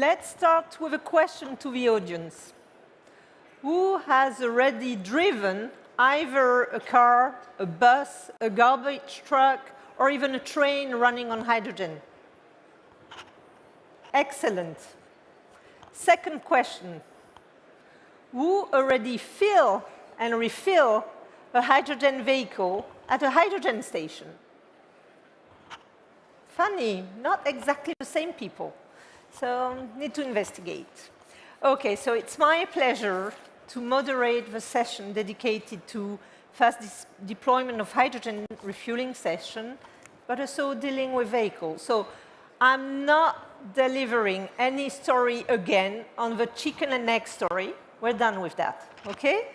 Let's start with a question to the audience. Who has already driven either a car, a bus, a garbage truck, or even a train running on hydrogen? Excellent. Second question. Who already fill and refill a hydrogen vehicle at a hydrogen station? Funny, not exactly the same people. So, need to investigate. Okay, so it's my pleasure to moderate the session dedicated to fast deployment of hydrogen refueling session, but also dealing with vehicles. So, I'm not delivering any story again on the chicken and egg story. We're done with that, okay?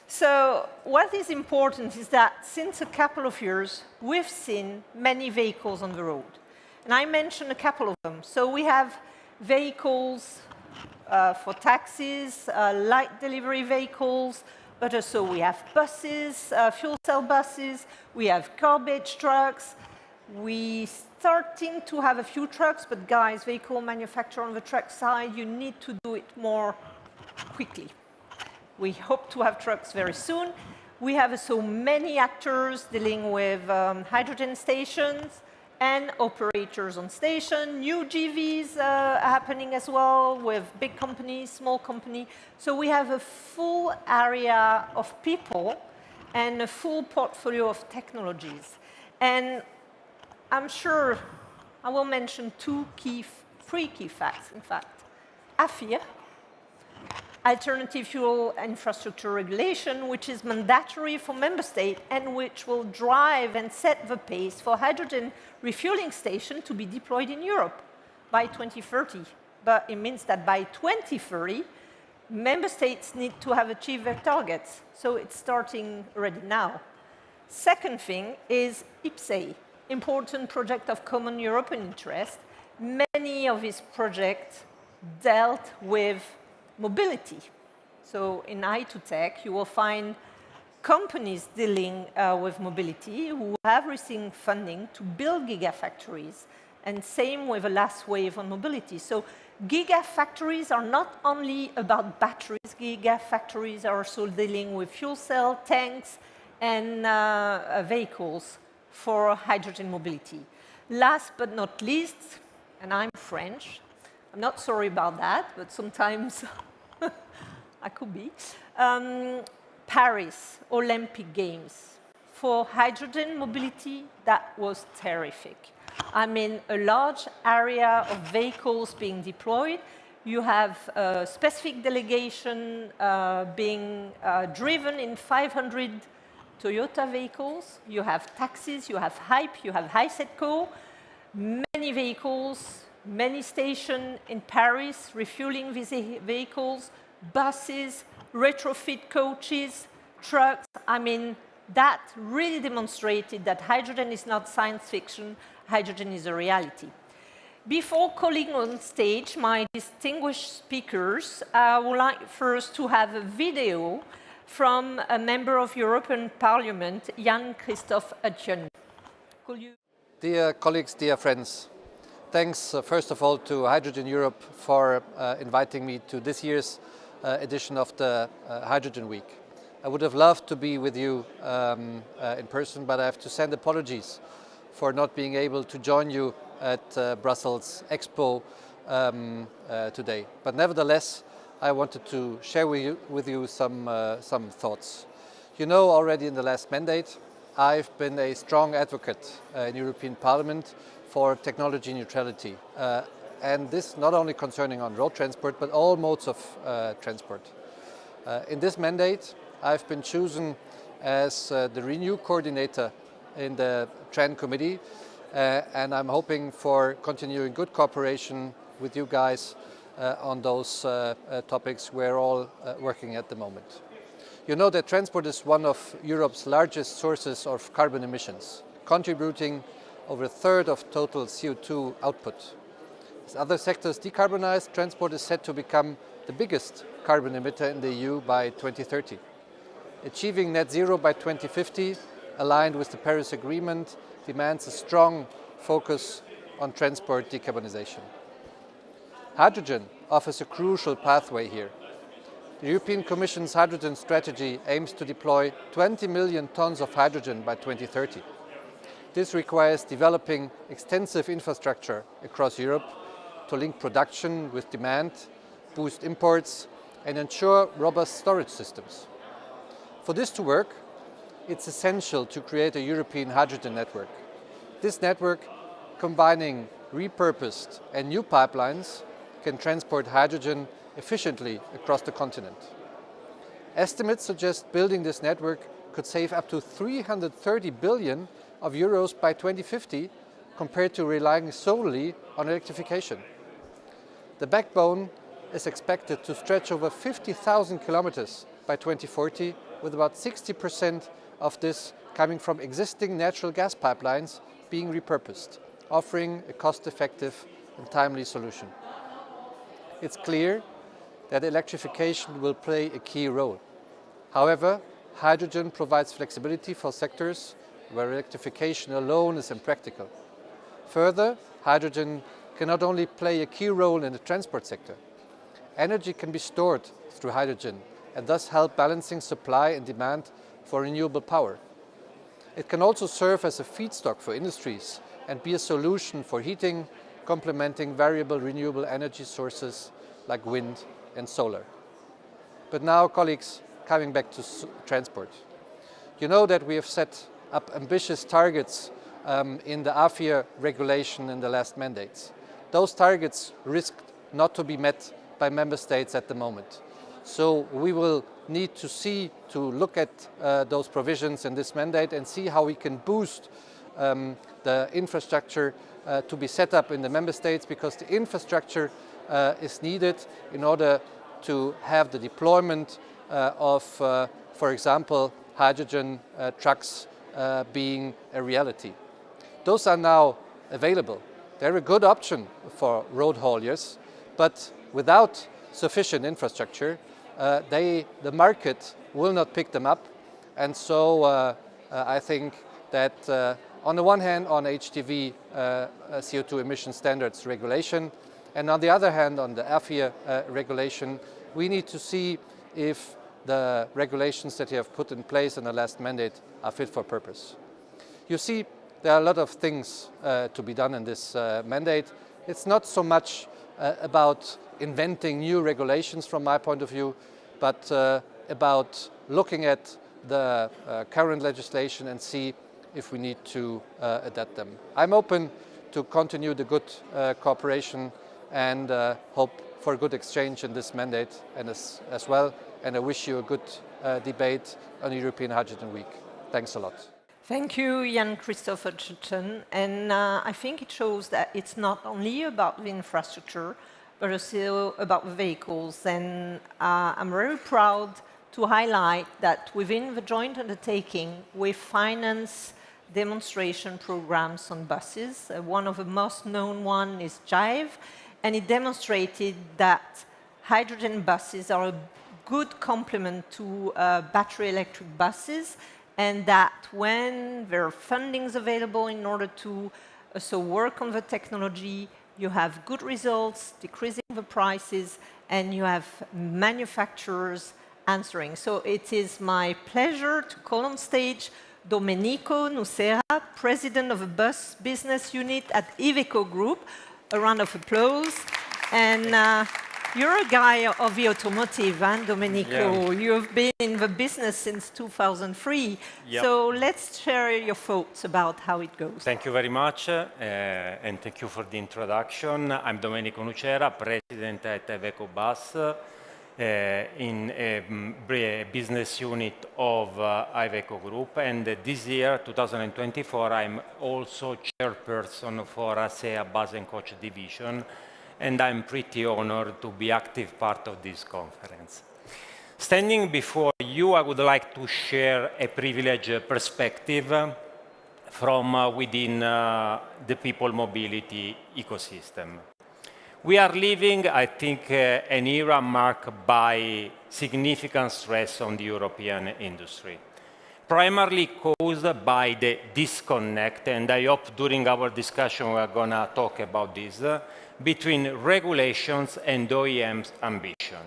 So what is important is that since a couple of years, we've seen many vehicles on the road. And I mentioned a couple of them. So we have vehicles for taxis, light delivery vehicles, but also we have buses, fuel cell buses, we have garbage trucks. We're starting to have a few trucks, but guys, vehicle manufacturer on the truck side, you need to do it more quickly. We hope to have trucks very soon. We have so many actors dealing with hydrogen stations and operators on station. New GVs happening as well with big companies, small companies. So we have a full area of people and a full portfolio of technologies. And I'm sure I will mention three key facts, in fact. AFIR, Alternative Fuel Infrastructure Regulation, which is mandatory for member states and which will drive and set the pace for hydrogen refueling stations to be deployed in Europe by 2030. But it means that by 2030, member states need to have achieved their targets. So it's starting already now. Second thing is IPCEI, Important Project of Common European Interest. Many of these projects dealt with mobility. So in I2Tech, you will find companies dealing with mobility who have received funding to build gigafactories, and same with the last wave on mobility. So gigafactories are not only about batteries, gigafactories are also dealing with fuel cell, tanks, and vehicles for hydrogen mobility. Last but not least, and I'm French, I'm not sorry about that, but sometimes I could be. Paris Olympic Games. For hydrogen mobility, that was terrific. I mean, a large area of vehicles being deployed. You have a specific delegation being driven in 500 Toyota vehicles. You have taxis, you have Hype, you have IVECO. Many vehicles, many stations in Paris refueling these vehicles, buses, retrofit coaches, trucks. I mean, that really demonstrated that hydrogen is not science fiction, hydrogen is a reality. Before calling on stage my distinguished speakers, I would like first to have a video from a member of European Parliament, Jan-Christoph Oetjen. Dear colleagues, dear friends, thanks first of all to Hydrogen Europe for inviting me to this year's edition of the Hydrogen Week. I would have loved to be with you in person, but I have to send apologies for not being able to join you at Brussels Expo today. But nevertheless, I wanted to share with you some thoughts. You know, already in the last mandate, I've been a strong advocate in European Parliament for technology neutrality. And this not only concerning on road transport, but all modes of transport. In this mandate, I've been chosen as the Renew coordinator in the TRAN committee, and I'm hoping for continuing good cooperation with you guys on those topics we're all working at the moment. You know that transport is one of Europe's largest sources of carbon emissions, contributing over a third of total CO2 output. As other sectors decarbonize, transport is set to become the biggest carbon emitter in the EU by 2030. Achieving net zero by 2050, aligned with the Paris Agreement, demands a strong focus on transport decarbonization. hydrogen offers a crucial pathway here. The European Commission's hydrogen strategy aims to deploy 20 million tons of hydrogen by 2030. This requires developing extensive infrastructure across Europe to link production with demand, boost imports, and ensure robust storage systems. For this to work, it's essential to create a European hydrogen network. This network, combining repurposed and new pipelines, can transport hydrogen efficiently across the continent. Estimates suggest building this network could save up to 330 billion of euros by 2050 compared to relying solely on electrification. The backbone is expected to stretch over 50,000 kilometers by 2040, with about 60% of this coming from existing natural gas pipelines being repurposed, offering a cost-effective and timely solution. It's clear that electrification will play a key role. However, hydrogen provides flexibility for sectors where electrification alone is impractical. Further, hydrogen can not only play a key role in the transport sector. Energy can be stored through hydrogen and thus help balancing supply and demand for renewable power. It can also serve as a feedstock for industries and be a solution for heating, complementing variable renewable energy sources like wind and solar. But now, colleagues, coming back to transport. You know that we have set up ambitious targets in the AFIR regulation in the last mandates. Those targets risk not to be met by member states at the moment. So we will need to look at those provisions in this mandate and see how we can boost the infrastructure to be set up in the member states, because the infrastructure is needed in order to have the deployment of, for example, hydrogen trucks being a reality. Those are now available. They're a good option for road hauliers, but without sufficient infrastructure, the market will not pick them up. And so I think that on the one hand on HTV CO2 emission standards regulation, and on the other hand on the AFIR regulation, we need to see if the regulations that you have put in place in the last mandate are fit for purpose. You see, there are a lot of things to be done in this mandate. It's not so much about inventing new regulations from my point of view, but about looking at the current legislation and see if we need to adapt them. I'm open to continue the good cooperation and hope for a good exchange in this mandate and as well. And I wish you a good debate on European Hydrogen Week. Thanks a lot. Thank you, Jan-Christoph. And I think it shows that it's not only about the infrastructure, but also about the vehicles. And I'm very proud to highlight that within the joint undertaking, we finance demonstration programs on buses. One of the most known one is Jive, and it demonstrated that hydrogen buses are a good complement to battery electric buses, and that when there are fundings available in order to also work on the technology, you have good results, decreasing the prices, and you have manufacturers answering. So it is my pleasure to call on stage Domenico Nucera, President of the Bus Business Unit at IVECO Group. A round of applause. And you're a guy of the automotive, and Domenico, yeah. You've been in the business since 2003. Yep. So let's share your thoughts about how it goes. Thank you very much, and thank you for the introduction. I'm Domenico Nucera, President at IVECO Bus, in a business unit of IVECO Group. And this year, 2024, I'm also chairperson for ACEA Bus and Coach Division. And I'm pretty honored to be active part of this conference. Standing before you, I would like to share a privileged perspective from within the people mobility ecosystem. We are living, I think, an era marked by significant stress on the European industry, primarily caused by the disconnect, and I hope during our discussion we are going to talk about this, between regulations and OEM's ambition.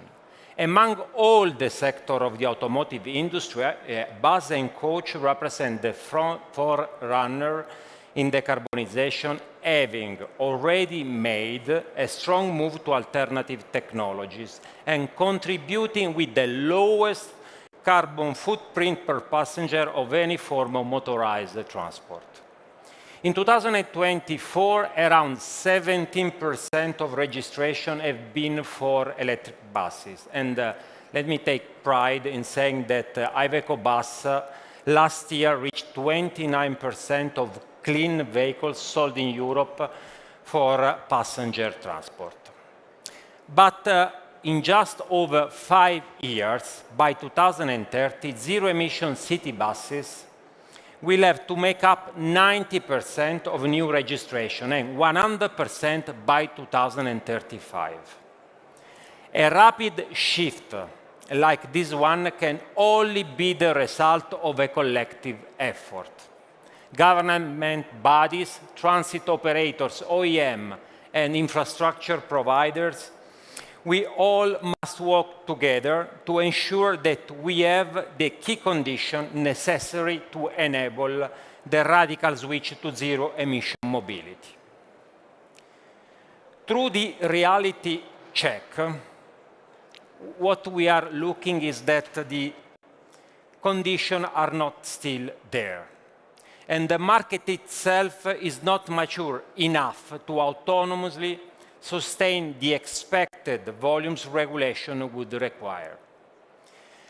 Among all the sector of the automotive industry, bus and coach represent the forerunner in decarbonization, having already made a strong move to alternative technologies and contributing with the lowest carbon footprint per passenger of any form of motorized transport. In 2024, around 17% of registration have been for electric buses. And let me take pride in saying that IVECO bus last year reached 29% of clean vehicles sold in Europe for passenger transport. But in just over 5 years, by 2030, zero-emission city buses will have to make up 90% of new registration and 100% by 2035. A rapid shift like this one can only be the result of a collective effort. Government bodies, transit operators, OEM, and infrastructure providers, we all must work together to ensure that we have the key conditions necessary to enable the radical switch to zero-emission mobility. Through the reality check, what we are looking is that the conditions are not still there. And the market itself is not mature enough to autonomously sustain the expected volumes regulation would require.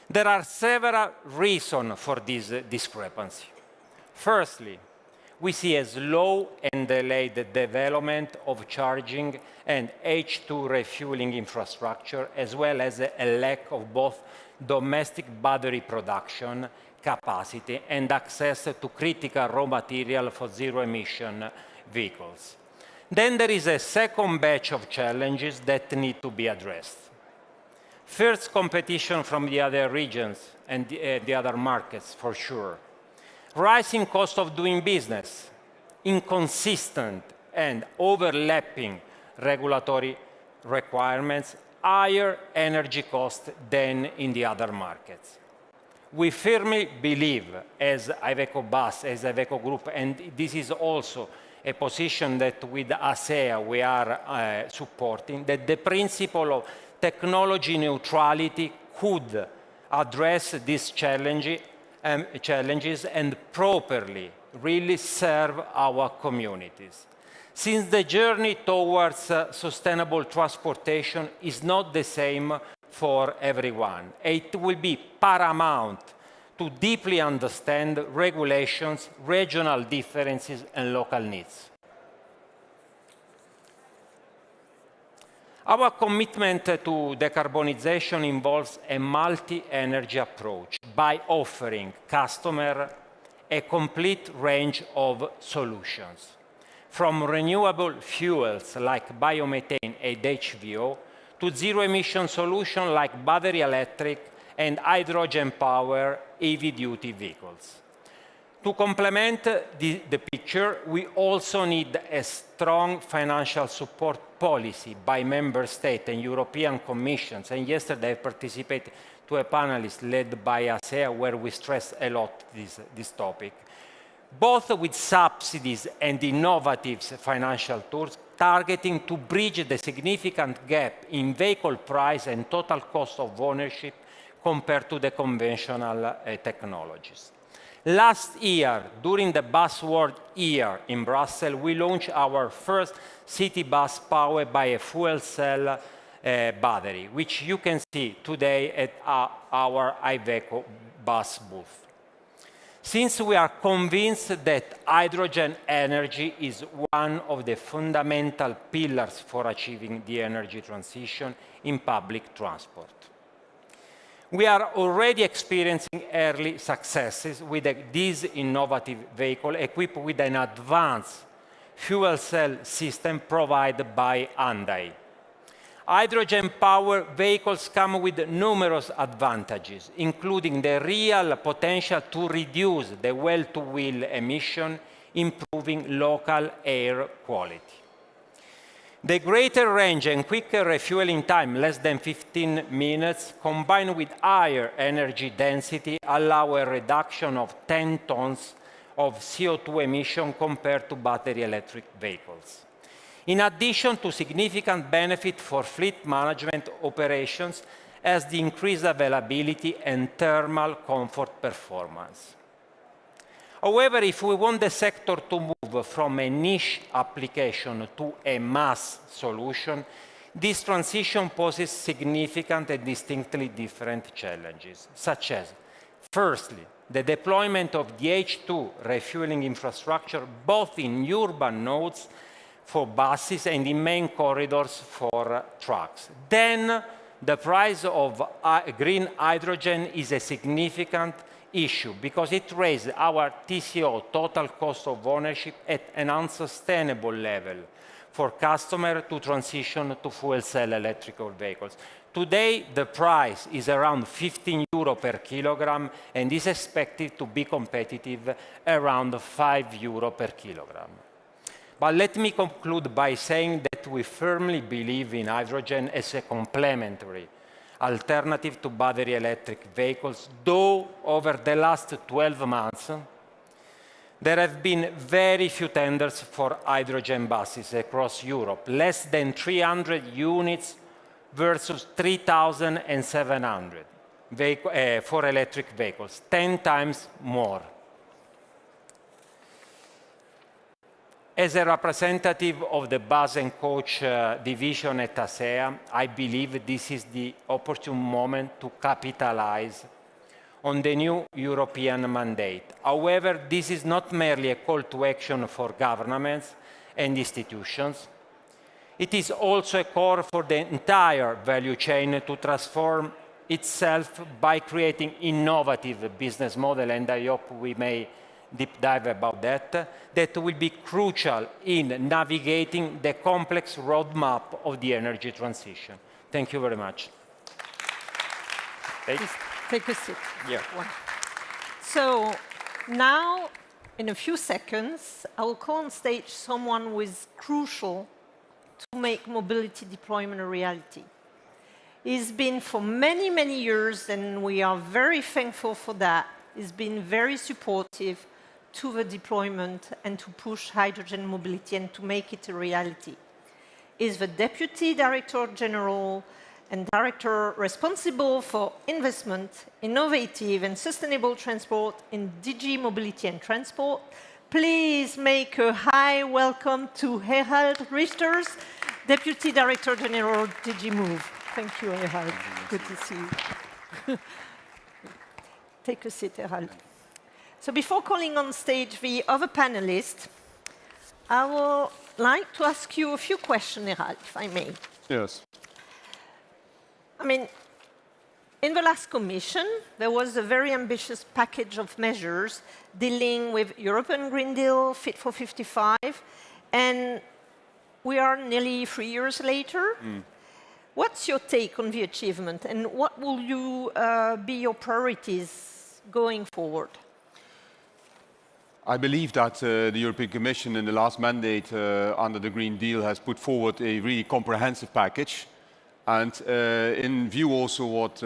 There are several reasons for this discrepancy. Firstly, we see a slow and delayed development of charging and H2 refueling infrastructure, as well as a lack of both domestic battery production capacity and access to critical raw material for zero-emission vehicles. Then there is a second batch of challenges that need to be addressed. First, competition from the other regions and the other markets, for sure. Rising cost of doing business, inconsistent and overlapping regulatory requirements, higher energy costs than in the other markets. We firmly believe, as IVECO Bus, as IVECO Group, and this is also a position that with ACEA we are supporting, that the principle of technology neutrality could address these challenges and properly really serve our communities. Since the journey towards sustainable transportation is not the same for everyone, it will be paramount to deeply understand regulations, regional differences, and local needs. Our commitment to decarbonization involves a multi-energy approach by offering customers a complete range of solutions, from renewable fuels like biomethane and HVO to zero-emission solutions like battery electric and hydrogen-powered heavy-duty vehicles. To complement the picture, we also need a strong financial support policy by member states and European Commissions. And yesterday I participated to a panelist led by ACEA where we stressed a lot this topic. Both with subsidies and innovative financial tools targeting to bridge the significant gap in vehicle price and total cost of ownership compared to the conventional technologies. Last year, during the Bus World Year in Brussels, we launched our first city bus powered by a fuel cell battery, which you can see today at our IVECO bus booth. Since we are convinced that hydrogen energy is one of the fundamental pillars for achieving the energy transition in public transport. We are already experiencing early successes with this innovative vehicle equipped with an advanced fuel cell system provided by Hyundai. Hydrogen-powered vehicles come with numerous advantages, including the real potential to reduce the well-to-wheel emission, improving local air quality. The greater range and quicker refueling time, less than 15 minutes, combined with higher energy density, allow a reduction of 10 tons of CO2 emission compared to battery electric vehicles. In addition to significant benefit for fleet management operations as the increased availability and thermal comfort performance. However, if we want the sector to move from a niche application to a mass solution, this transition poses significant and distinctly different challenges, such as, firstly, the deployment of the H2 refueling infrastructure both in urban nodes for buses and in main corridors for trucks. Then, the price of green hydrogen is a significant issue because it raises our TCO, total cost of ownership, at an unsustainable level for customers to transition to fuel cell electrical vehicles. Today, the price is around 15 euro per kilogram and is expected to be competitive around 5 euro per kilogram. But let me conclude by saying that we firmly believe in hydrogen as a complementary alternative to battery electric vehicles, though over the last 12 months, there have been very few tenders for hydrogen buses across Europe, less than 300 units versus 3,700 for electric vehicles, 10 times more. As a representative of the bus and coach division at ACEA, I believe this is the opportune moment to capitalize on the new European mandate. However, this is not merely a call to action for governments and institutions. It is also a call for the entire value chain to transform itself by creating innovative business model, and I hope we may deep dive about that will be crucial in navigating the complex roadmap of the energy transition. Thank you very much. Please take a seat. Yeah. So now, in a few seconds, I will call on stage someone who is crucial to make mobility deployment a reality. He's been for many, many years, and we are very thankful for that. He's been very supportive to the deployment and to push hydrogen mobility and to make it a reality. He's the Deputy Director General and Director responsible for investment, innovative and sustainable transport in DG Mobility and Transport. Please make a high welcome to Herald Ruijters, Deputy Director General, DG Move. Thank you, Herald. Good to see you. Take a seat, Herald. So before calling on stage the other panelists, I would like to ask you a few questions, Herald, if I may. Yes. I mean, in the last Commission, there was a very ambitious package of measures dealing with European Green Deal, Fit for 55, and we are nearly 3 years later. What's your take on the achievement, and what will be your priorities going forward? I believe that the European Commission in the last mandate under the Green Deal has put forward a really comprehensive package. And in view also what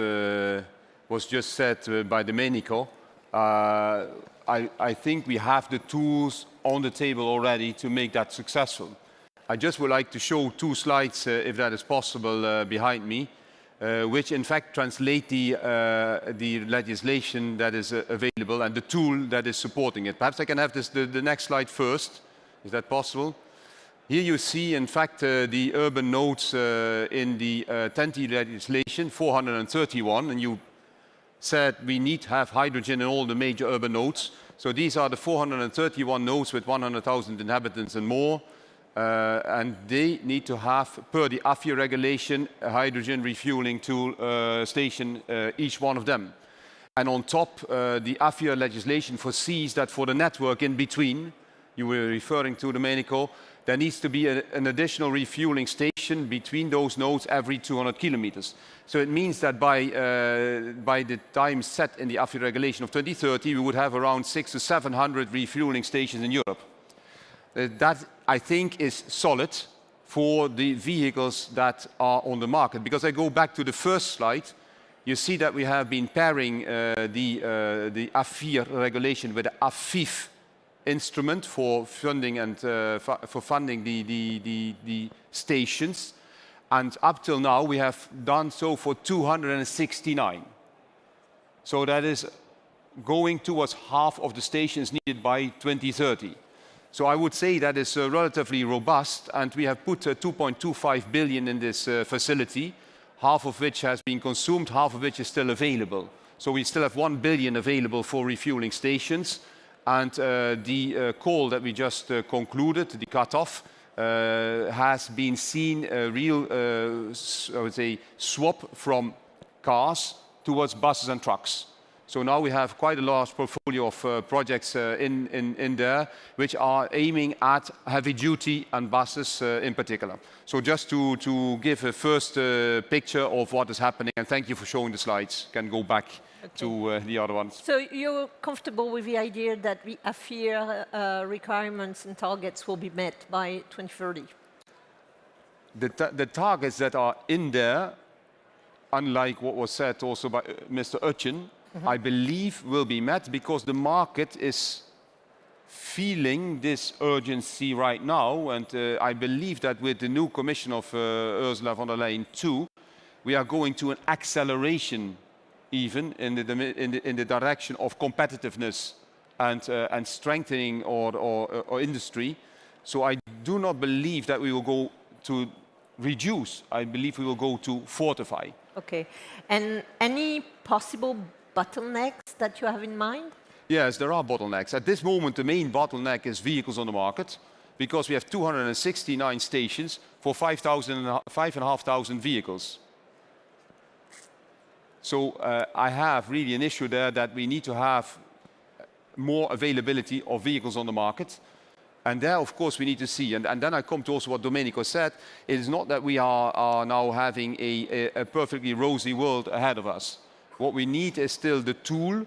was just said by Domenico, I think we have the tools on the table already to make that successful. I just would like to show 2 slides, if that is possible, behind me, which in fact translate the legislation that is available and the tool that is supporting it. Perhaps I can have the next slide first. Is that possible? Here you see, in fact, the urban nodes in the TEN-T legislation, 431, and you said we need to have hydrogen in all the major urban nodes. So these are the 431 nodes with 100,000 inhabitants and more. And they need to have, per the AFIR regulation, a hydrogen refueling tool station, each one of them. And on top, the AFIR legislation foresees that for the network in between, you were referring to, Domenico, there needs to be an additional refueling station between those nodes every 200 kilometers. So it means that by the time set in the AFIR regulation of 2030, we would have around 600 to 700 refueling stations in Europe. That, I think, is solid for the vehicles that are on the market. Because I go back to the first slide, you see that we have been pairing the AFIR regulation with the AFIF instrument for funding and for funding the stations. And up till now, we have done so for 269. So that is going towards half of the stations needed by 2030. So I would say that is relatively robust, and we have put 2.25 billion in this facility, half of which has been consumed, half of which is still available. So we still have 1 billion available for refueling stations, and the call that we just concluded, the cutoff, has been seen a real, I would say, swap from cars towards buses and trucks. So now we have quite a large portfolio of projects in there, which are aiming at heavy duty and buses in particular. So just to give a first picture of what is happening, and thank you for showing the slides. Can go back to the other ones. So you're comfortable with the idea that the AFIR requirements and targets will be met by 2030? The targets that are in there, unlike what was said also by Mr. Oetjen, I believe will be met because the market is feeling this urgency right now, and I believe that with the new commission of Ursula von der Leyen too, we are going to an acceleration even in the direction of competitiveness and strengthening our industry. So I do not believe that we will go to reduce. I believe we will go to fortify. Okay. And any possible bottlenecks that you have in mind? Yes, there are bottlenecks. At this moment, the main bottleneck is vehicles on the market, because we have 269 stations for 5,500 vehicles. So I have really an issue there that we need to have more availability of vehicles on the market. And there, of course, we need to see. And then I come to also what Domenico said. It is not that we are now having a perfectly rosy world ahead of us. What we need is still the tool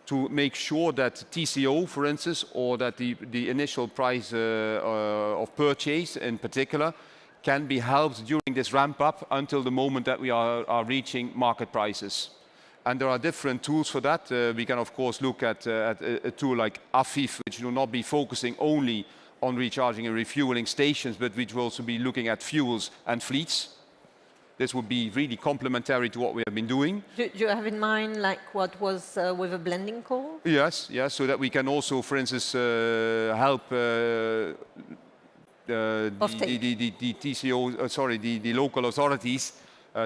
to make sure that TCO, for instance, or that the initial price of purchase in particular can be helped during this ramp up until the moment that we are reaching market prices. And there are different tools for that. We can, of course, look at a tool like AFIF, which will not be focusing only on recharging and refueling stations, but which will also be looking at fuels and fleets. This would be really complementary to what we have been doing. Do you have in mind like what was with a blending call? Yes, yes, so that we can also, for instance, help the TCO, the local authorities,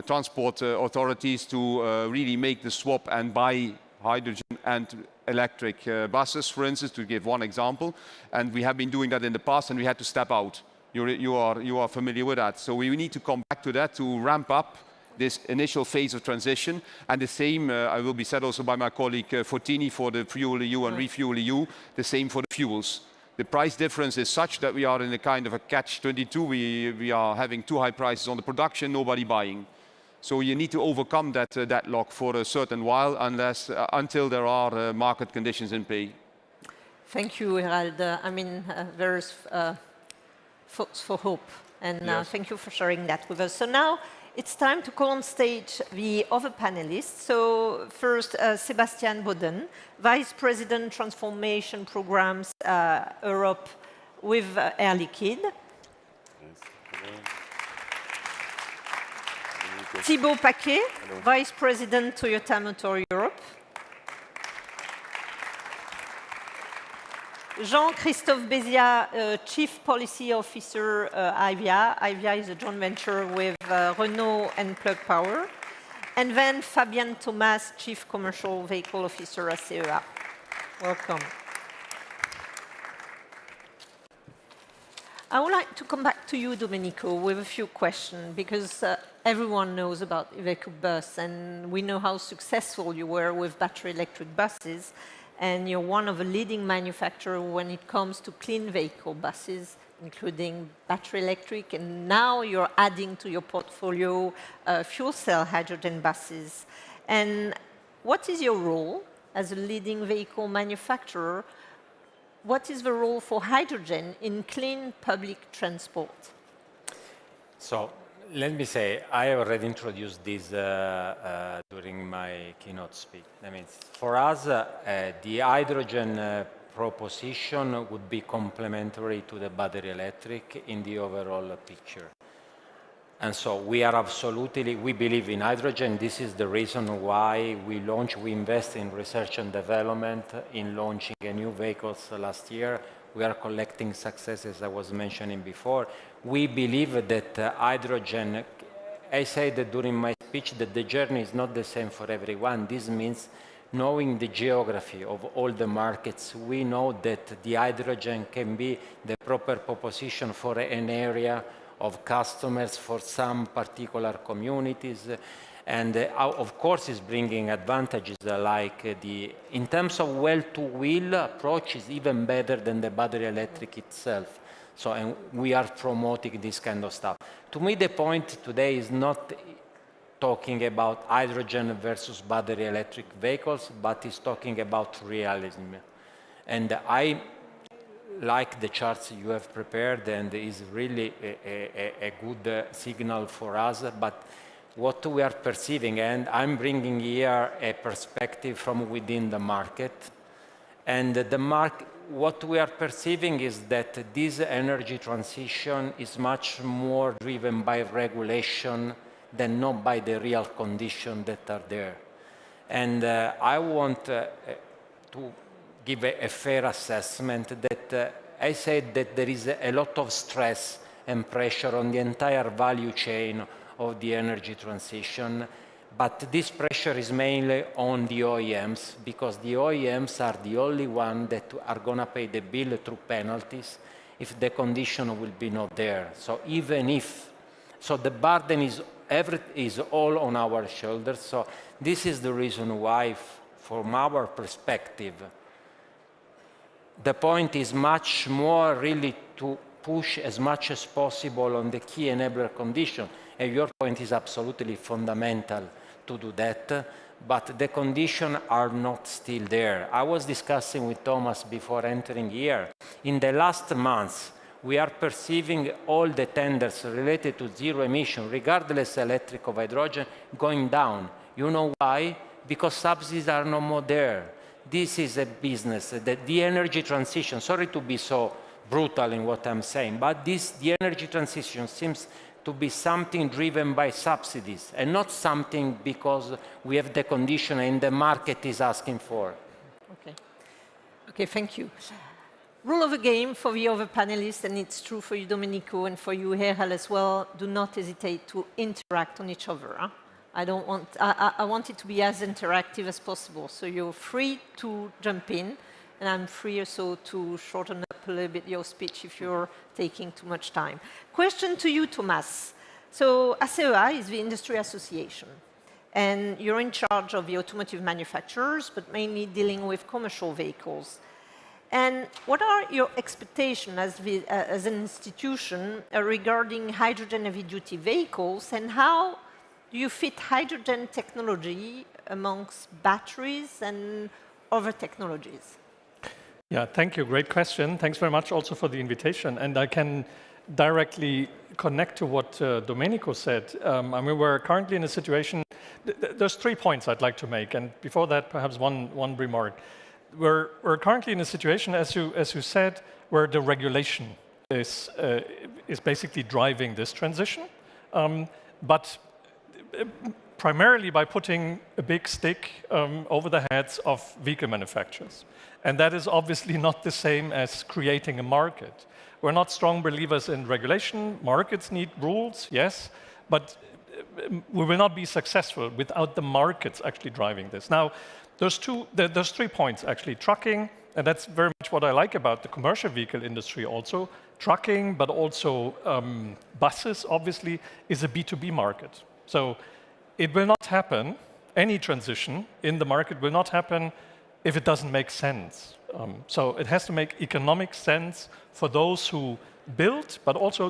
transport authorities to really make the swap and buy hydrogen and electric buses, for instance, to give one example. And we have been doing that in the past, and we had to step out. You are familiar with that. So we need to come back to that to ramp up this initial phase of transition. And the same I will be said also by my colleague Fortini for the Fuel EU and Refuel EU, the same for the fuels. The price difference is such that we are in a kind of a catch-22. We are having too high prices on the production, nobody buying. So you need to overcome that deadlock for a certain while until there are market conditions in play. Thank you, Herald. I mean, there's thoughts for hope, and yes. Thank you for sharing that with us. So now it's time to call on stage the other panelists. So first, Sebastian Boden, Vice President Transformation Programs Europe with Air Liquide. Thibaut Paquet, Vice President Toyota Motor Europe. Jean-Christoph Chief Policy Officer, IVEA. IVEA is a joint venture with Renault and Plug Power. And then Fabian Thomas, Chief Commercial Vehicle Officer, ACEA. Welcome. I would like to come back to you, Domenico, with a few questions, because everyone knows about IVECO bus, and we know how successful you were with battery electric buses. And you're one of the leading manufacturers when it comes to clean vehicle buses, including battery electric, and now you're adding to your portfolio fuel cell hydrogen buses. And what is your role as a leading vehicle manufacturer? What is the role for hydrogen in clean public transport? So let me say, I already introduced this during my keynote speech. I mean, for us, the hydrogen proposition would be complementary to the battery electric in the overall picture. And so we are absolutely, we believe in hydrogen. This is the reason why we invest in research and development, in launching a new vehicles last year. We are collecting successes, I was mentioning before. We believe that hydrogen, I said during my speech that the journey is not the same for everyone. This means knowing the geography of all the markets. We know that the hydrogen can be the proper proposition for an area of customers, for some particular communities. And of course, it's bringing advantages like in terms of well-to-wheel approach is even better than the battery electric itself. So, and we are promoting this kind of stuff. To me, the point today is not talking about hydrogen versus battery electric vehicles, but is talking about realism. And I like the charts you have prepared, and is really a good signal for us. But what we are perceiving, and I'm bringing here a perspective from within the market, and what we are perceiving is that this energy transition is much more driven by regulation than not by the real conditions that are there. And I want to give a fair assessment that I said that there is a lot of stress and pressure on the entire value chain of the energy transition, but this pressure is mainly on the OEMs, because the OEMs are the only ones that are going to pay the bill through penalties if the condition will be not there. So even if, so the burden is all on our shoulders. So this is the reason why, from our perspective, the point is much more really to push as much as possible on the key enabler condition. And your point is absolutely fundamental to do that, but the conditions are not still there. I was discussing with Thomas before entering here. In the last months, we are perceiving all the tenders related to zero emission, regardless electric or hydrogen, going down. You know why? Because subsidies are no more there. This is a business, that the energy transition, sorry to be so brutal in what I'm saying, but the energy transition seems to be something driven by subsidies and not something because we have the condition and the market is asking for. Okay. Okay, thank you. Rule of the game for the other panelists, and it's true for you, Domenico, and for you, Herald, as well, do not hesitate to interact on each other. Huh? I want it to be as interactive as possible, so you're free to jump in, and I'm free also to shorten up a little bit your speech if you're taking too much time. Question to you, Thomas. So ACEA is the industry association, and you're in charge of the automotive manufacturers, but mainly dealing with commercial vehicles. And what are your expectations as an institution regarding hydrogen heavy-duty vehicles, and how do you fit hydrogen technology amongst batteries and other technologies? Yeah, thank you. Great question. Thanks very much also for the invitation. And I can directly connect to what Domenico said. I mean, we're currently in a situation, there's 3 points I'd like to make. And before that, perhaps one remark. We're currently in a situation, as you said, where the regulation is basically driving this transition. But primarily by putting a big stick over the heads of vehicle manufacturers. And that is obviously not the same as creating a market. We're not strong believers in regulation. Markets need rules, yes, but we will not be successful without the markets actually driving this. Now, there's 3 points actually. Trucking, and that's very much what I like about the commercial vehicle industry also. Trucking, but also buses, obviously, is a B2B market. So it will not happen, any transition in the market will not happen if it doesn't make sense. So it has to make economic sense for those who build, but also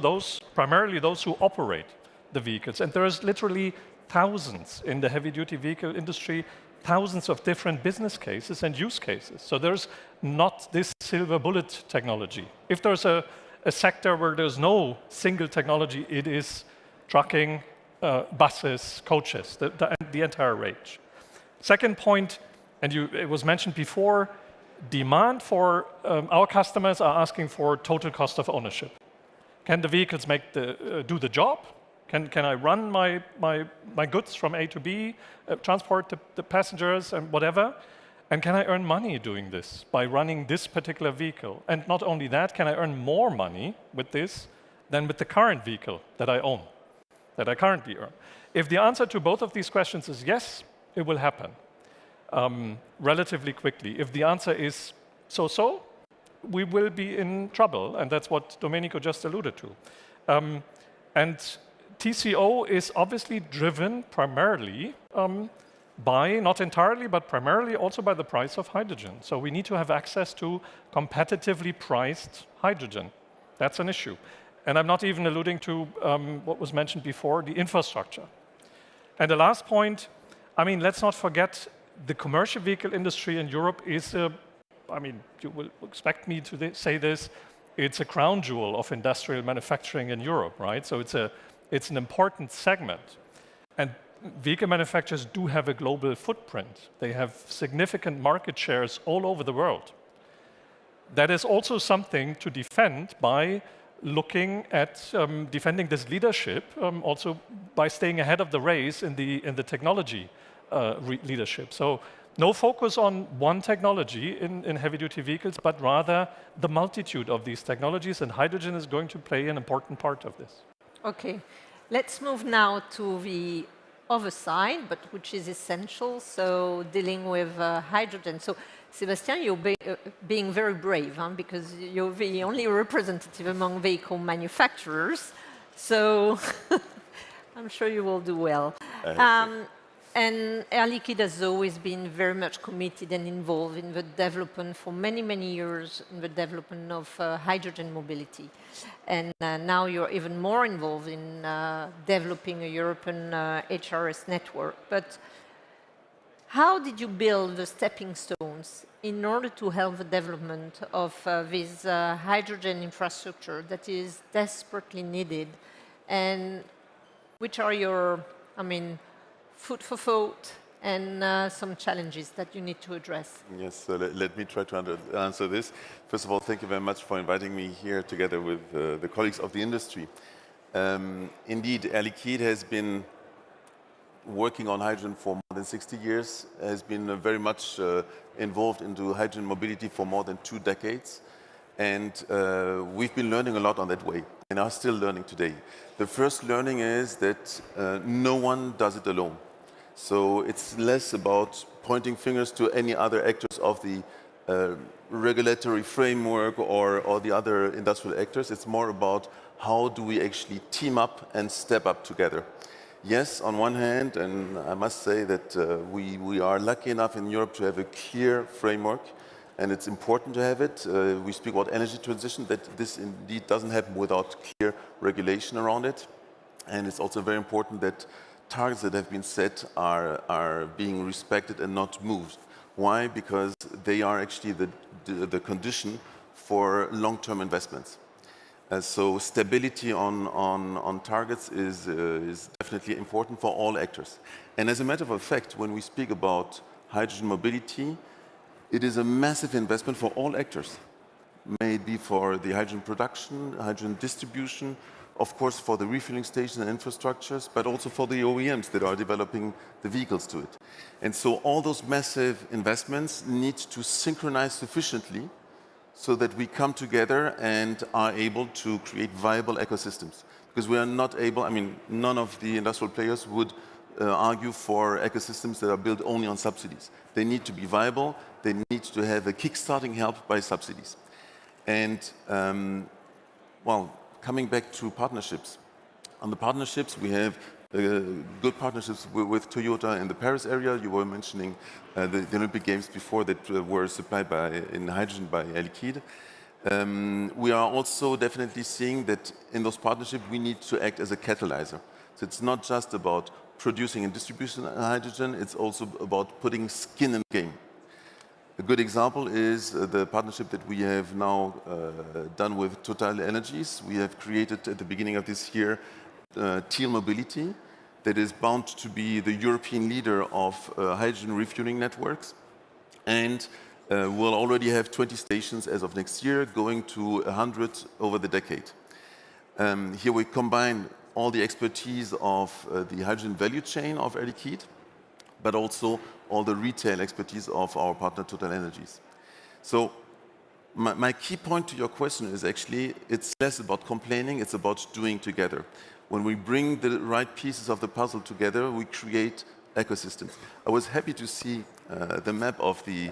primarily those who operate the vehicles. And there is literally thousands in the heavy-duty vehicle industry, thousands of different business cases and use cases. So there's not this silver bullet technology. If there's a sector where there's no single technology, it is trucking, buses, coaches, the entire range. Second point, and it was mentioned before, demand for our customers are asking for total cost of ownership. Can the vehicles do the job? Can I run my goods from A to B, transport the passengers and whatever? And can I earn money doing this by running this particular vehicle? And not only that, can I earn more money with this than with the current vehicle that I own, that I currently earn? If the answer to both of these questions is yes, it will happen relatively quickly. If the answer is so-so, we will be in trouble, and that's what Domenico just alluded to. And TCO is obviously driven primarily by, not entirely, but primarily also by the price of hydrogen. So we need to have access to competitively priced hydrogen. That's an issue. And I'm not even alluding to what was mentioned before, the infrastructure. And the last point, I mean, let's not forget the commercial vehicle industry in Europe is, I mean, you will expect me to say this, it's a crown jewel of industrial manufacturing in Europe, right? So it's an important segment. And vehicle manufacturers do have a global footprint. They have significant market shares all over the world. That is also something to defend by looking at defending this leadership, also by staying ahead of the race in the technology leadership. So no focus on one technology in heavy-duty vehicles, but rather the multitude of these technologies, and hydrogen is going to play an important part of this. Okay, let's move now to the other side, but which is essential, so dealing with hydrogen. So, Sebastian, you're being very brave, huh? Because you're the only representative among vehicle manufacturers, so I'm sure you will do well. And Air Liquide has always been very much committed and involved in the development for many, many years in the development of hydrogen mobility. And now you're even more involved in developing a European HRS network. But how did you build the stepping stones in order to help the development of this hydrogen infrastructure that is desperately needed? And which are your, I mean, food for thought and some challenges that you need to address? Yes, so let me try to answer this. First of all, thank you very much for inviting me here together with the colleagues of the industry. Indeed, Air Liquide has been working on hydrogen for more than 60 years, has been very much involved into hydrogen mobility for more than 2 decades. And we've been learning a lot on that way, and are still learning today. The first learning is that no one does it alone. So it's less about pointing fingers to any other actors of the regulatory framework or the other industrial actors. It's more about how do we actually team up and step up together. Yes, on one hand, and I must say that we are lucky enough in Europe to have a clear framework, and it's important to have it. We speak about energy transition, that this indeed doesn't happen without clear regulation around it. And it's also very important that targets that have been set are being respected and not moved. Why? Because they are actually the condition for long-term investments. So stability on targets is definitely important for all actors. And as a matter of fact, when we speak about hydrogen mobility, it is a massive investment for all actors. May it be for the hydrogen production, hydrogen distribution, of course for the refueling stations and infrastructures, but also for the OEMs that are developing the vehicles to it. And so all those massive investments need to synchronize sufficiently so that we come together and are able to create viable ecosystems. Because we are not able, I mean, none of the industrial players would argue for ecosystems that are built only on subsidies. They need to be viable, they need to have a kickstarting help by subsidies. And, well, coming back to partnerships. On the partnerships, we have good partnerships with Toyota in the Paris area. You were mentioning the Olympic Games before that were supplied in hydrogen by Air Liquide. We are also definitely seeing that in those partnerships we need to act as a catalyzer. So it's not just about producing and distributing hydrogen, it's also about putting skin in the game. A good example is the partnership that we have now done with Total Energies. We have created at the beginning of this year Teal Mobility, that is bound to be the European leader of hydrogen refueling networks, and will already have 20 stations as of next year, going to 100 over the decade. Here we combine all the expertise of the hydrogen value chain of Air Liquide, but also all the retail expertise of our partner TotalEnergies. So my key point to your question is actually, it's less about complaining, it's about doing together. When we bring the right pieces of the puzzle together, we create ecosystems. I was happy to see the map of the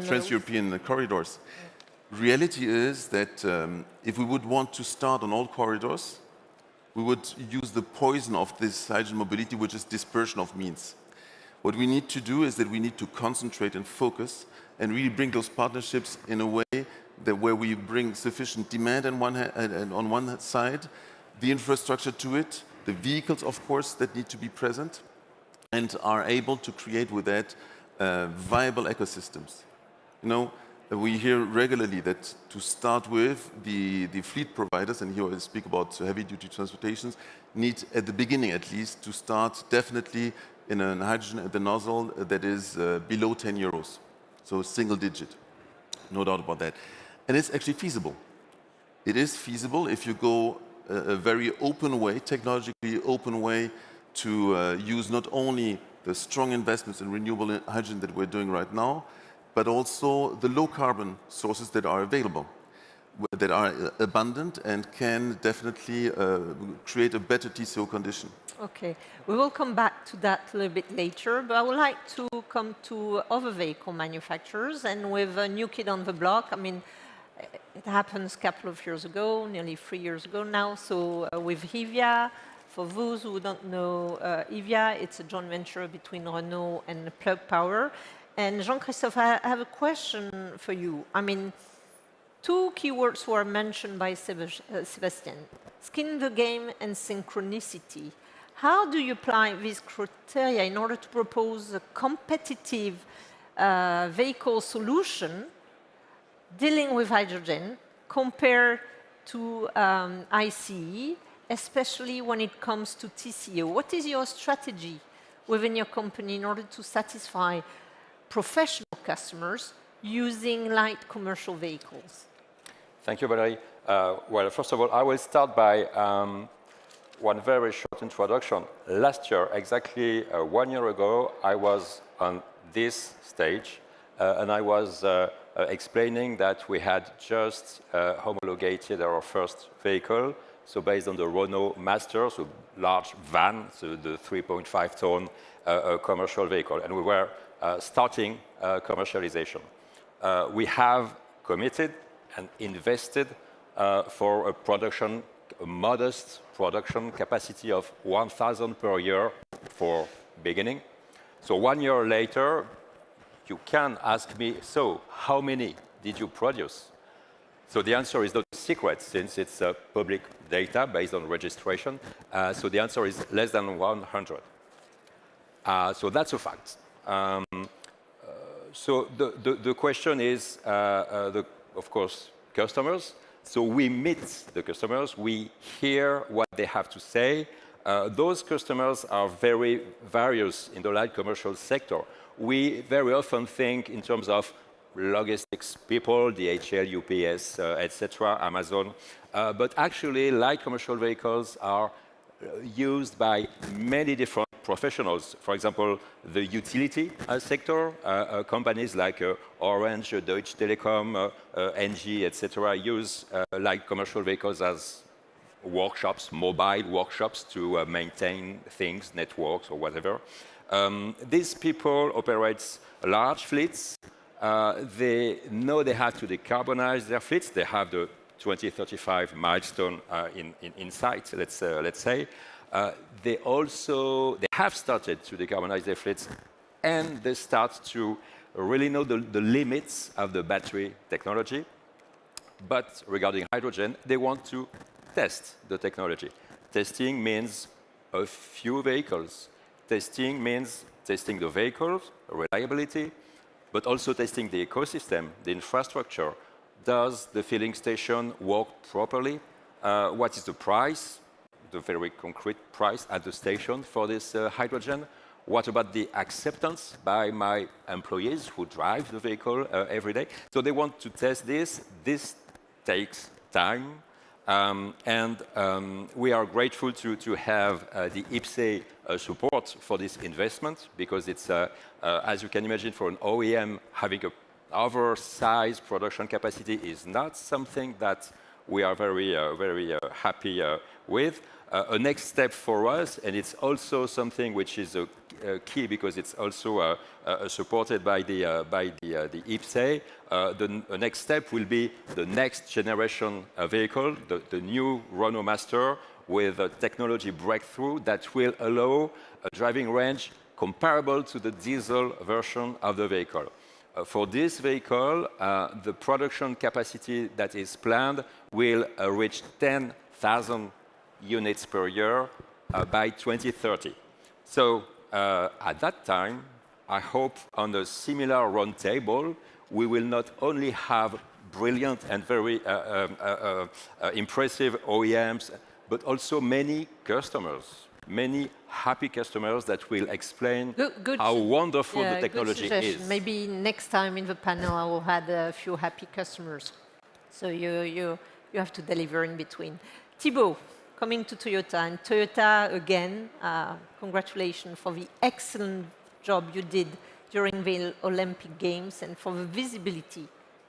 trans-European corridors. Reality is that if we would want to start on all corridors, we would use the poison of this hydrogen mobility, which is dispersion of means. What we need to do is that we need to concentrate and focus and really bring those partnerships in a way that where we bring sufficient demand on one side, the infrastructure to it, the vehicles, of course, that need to be present, and are able to create with that viable ecosystems. You know, we hear regularly that to start with, the fleet providers, and here I speak about heavy-duty transportations, need, at the beginning at least, to start definitely in a hydrogen at the nozzle that is below 10 euros, so single digit, no doubt about that. And it's actually feasible. It is feasible if you go a very open way, technologically open way, to use not only the strong investments in renewable hydrogen that we're doing right now, but also the low carbon sources that are available, that are abundant and can definitely create a better TCO condition. Okay, we will come back to that a little bit later, but I would like to come to other vehicle manufacturers, and with a new kid on the block. I mean, it happens a couple of years ago, nearly 3 years ago now, so with HYVIA. For those who don't know HYVIA, it's a joint venture between Renault and Plug Power. And Jan-Christoph, I have a question for you. I mean, two keywords were mentioned by Sebastian, skin in the game and synchronicity. How do you apply these criteria in order to propose a competitive vehicle solution dealing with hydrogen compared to ICE, especially when it comes to TCO? What is your strategy within your company in order to satisfy professional customers using light commercial vehicles? Thank you, Valerie. Well, first of all, I will start by one very short introduction. Last year, exactly 1 year ago, I was on this stage and I was explaining that we had just homologated our first vehicle, so based on the Renault Master, so large van, so the 3.5-ton commercial vehicle, and we were starting commercialization. We have committed and invested for a modest production capacity of 1,000 per year for beginning. So 1 year later, you can ask me, so how many did you produce? So the answer is not a secret, since it's public data based on registration. So the answer is less than 100. So that's a fact. So the question is, of course, customers. So we meet the customers, we hear what they have to say. Those customers are very various in the light commercial sector. We very often think in terms of logistics people, DHL, UPS, etc., Amazon. But actually, light commercial vehicles are used by many different professionals. For example, the utility sector, companies like Orange, Deutsche Telekom, NG, etc., use light commercial vehicles as workshops, mobile workshops to maintain things, networks or whatever. These people operate large fleets. They know they have to decarbonize their fleets. They have the 2035 milestone in sight, let's say. They have started to decarbonize their fleets, and they start to really know the limits of the battery technology. But regarding hydrogen, they want to test the technology. Testing means a few vehicles. Testing means testing the vehicles, reliability, but also testing the ecosystem, the infrastructure. Does the filling station work properly? What is the price, the very concrete price at the station for this hydrogen? What about the acceptance by my employees who drive the vehicle every day? So they want to test this. This takes time. We are grateful to have the IPCEI support for this investment, because it's, as you can imagine, for an OEM, having an oversized production capacity is not something that we are very happy with. A next step for us, and it's also something which is key because it's also supported by the IPCEI. The next step will be the next generation vehicle, the new Renault Master, with a technology breakthrough that will allow a driving range comparable to the diesel version of the vehicle. For this vehicle, the production capacity that is planned will reach 10,000 units per year by 2030. So at that time, I hope on a similar round table, we will not only have brilliant and very impressive OEMs, but also many customers, many happy customers that will explain how wonderful the technology is. Maybe next time in the panel, I will have a few happy customers. So you have to deliver in between. Thibaut, coming to Toyota, and Toyota, again, congratulations for the excellent job you did during the Olympic Games and for the visibility.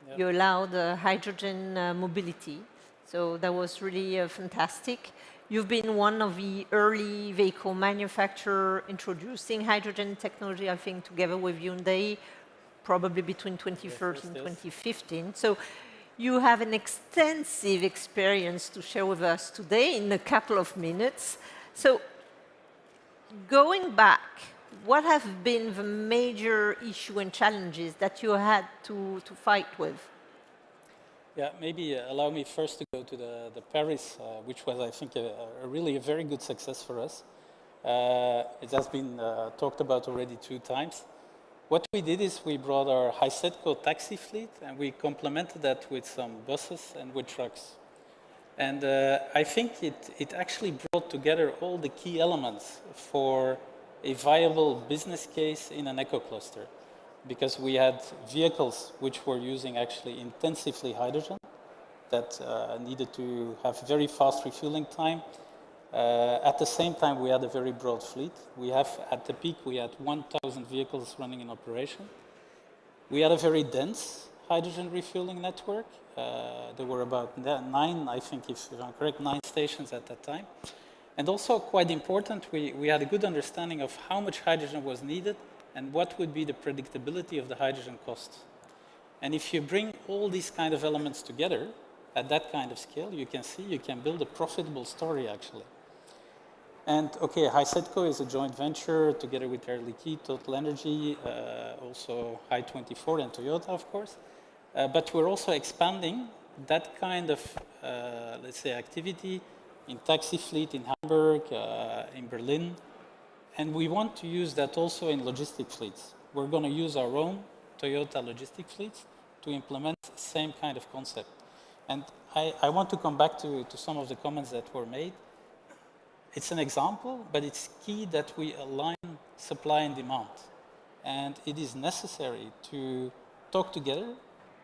Yep. You allowed hydrogen mobility, so that was really fantastic. You've been one of the early vehicle manufacturers introducing hydrogen technology, I think, together with Hyundai, probably between 2013 and 2015. So you have an extensive experience to share with us today in a couple of minutes. So going back, what have been the major issues and challenges that you had to fight with? Yeah, maybe allow me first to go to the Paris, which was, I think, really a very good success for us. It has been talked about already 2 times. What we did is we brought our IVECO taxi fleet and we complemented that with some buses and with trucks. And I think it actually brought together all the key elements for a viable business case in an eco-cluster. Because we had vehicles which were using actually intensively hydrogen that needed to have very fast refueling time. At the same time, we had a very broad fleet. We have, at the peak, we had 1,000 vehicles running in operation. We had a very dense hydrogen refueling network. There were about 9, I think, if I'm correct, 9 stations at that time. And also, quite important, we had a good understanding of how much hydrogen was needed and what would be the predictability of the hydrogen cost. And if you bring all these kind of elements together at that kind of scale, you can see you can build a profitable story, actually. And okay, IVECO is a joint venture together with Air Liquide, Total Energy, also I-24 and Toyota, of course. But we're also expanding that kind of, let's say, activity in taxi fleet in Hamburg, in Berlin. And we want to use that also in logistic fleets. We're going to use our own Toyota logistic fleets to implement the same kind of concept. And I want to come back to some of the comments that were made. It's an example, but it's key that we align supply and demand. And it is necessary to talk together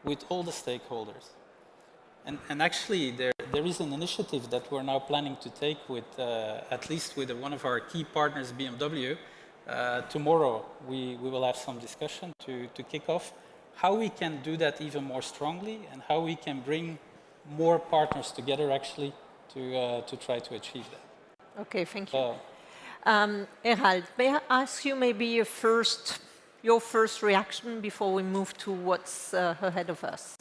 with all the stakeholders. And actually, there is an initiative that we're now planning to take with, at least with one of our key partners, BMW. Tomorrow, we will have some discussion to kick off how we can do that even more strongly and how we can bring more partners together, actually, to try to achieve that. Okay, thank you. Herald, may I ask you maybe your first reaction before we move to what's ahead of us?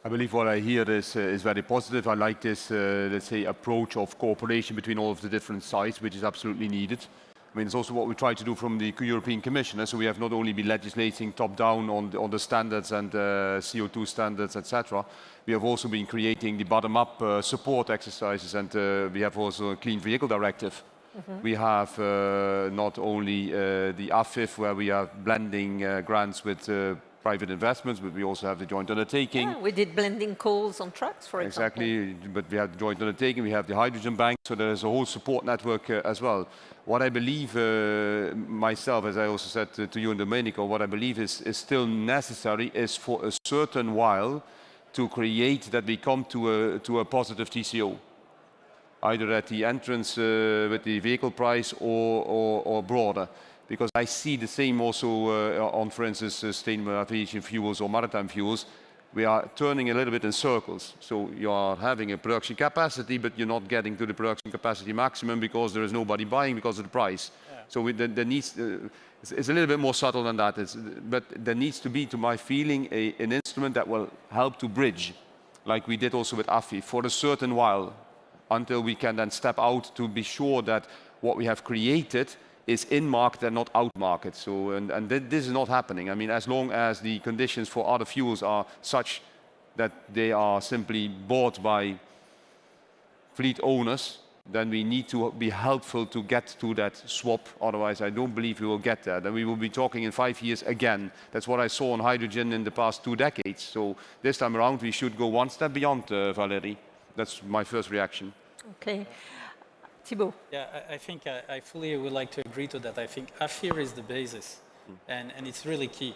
I believe what I hear is very positive. I like this, let's say, approach of cooperation between all of the different sides, which is absolutely needed. I mean, it's also what we try to do from the European Commission. So we have not only been legislating top-down on the standards and CO2 standards, etc. We have also been creating the bottom-up support exercises, and we have also a Clean Vehicle Directive. Mm-hmm. We have not only the AFIR, where we are blending grants with private investments, but we also have the joint undertaking. Yeah, we did blending coals on trucks, for example. Exactly, but we have the joint undertaking, we have the hydrogen bank, so there's a whole support network as well. What I believe myself, as I also said to you and Domenico, what I believe is still necessary is for a certain while to create that we come to a positive TCO, either at the entrance with the vehicle price or broader. Because I see the same also on, for instance, sustainable aviation fuels or maritime fuels. We are turning a little bit in circles. So you are having a production capacity, but you're not getting to the production capacity maximum because there is nobody buying because of the price. Yeah. So there needs, it's a little bit more subtle than that. But there needs to be, to my feeling, an instrument that will help to bridge, like we did also with AFIR, for a certain while, until we can then step out to be sure that what we have created is in market and not out market. So, and this is not happening. I mean, as long as the conditions for other fuels are such that they are simply bought by fleet owners, then we need to be helpful to get to that swap. Otherwise, I don't believe we will get there. Then we will be talking in 5 years again. That's what I saw on hydrogen in the past 2 decades. So this time around, we should go one step beyond, Valérie. That's my first reaction. Okay. Thibault. Yeah, I think I fully would like to agree to that. I think AFIR is the basis, and it's really key.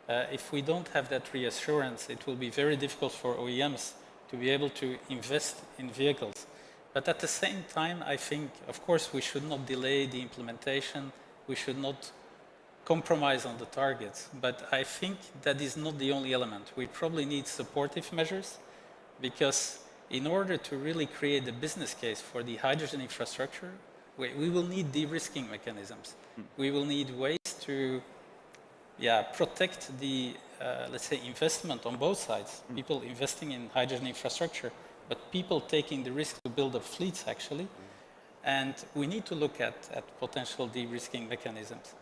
If we don't have that reassurance, it will be very difficult for OEMs to be able to invest in vehicles. But at the same time, I think, of course, we should not delay the implementation. We should not compromise on the targets. But I think that is not the only element. We probably need supportive measures, because in order to really create the business case for the hydrogen infrastructure, we will need de-risking mechanisms. We will need ways to protect the, let's say, investment on both sides. People investing in hydrogen infrastructure, but people taking the risk to build up fleets, actually. And we need to look at potential de-risking mechanisms.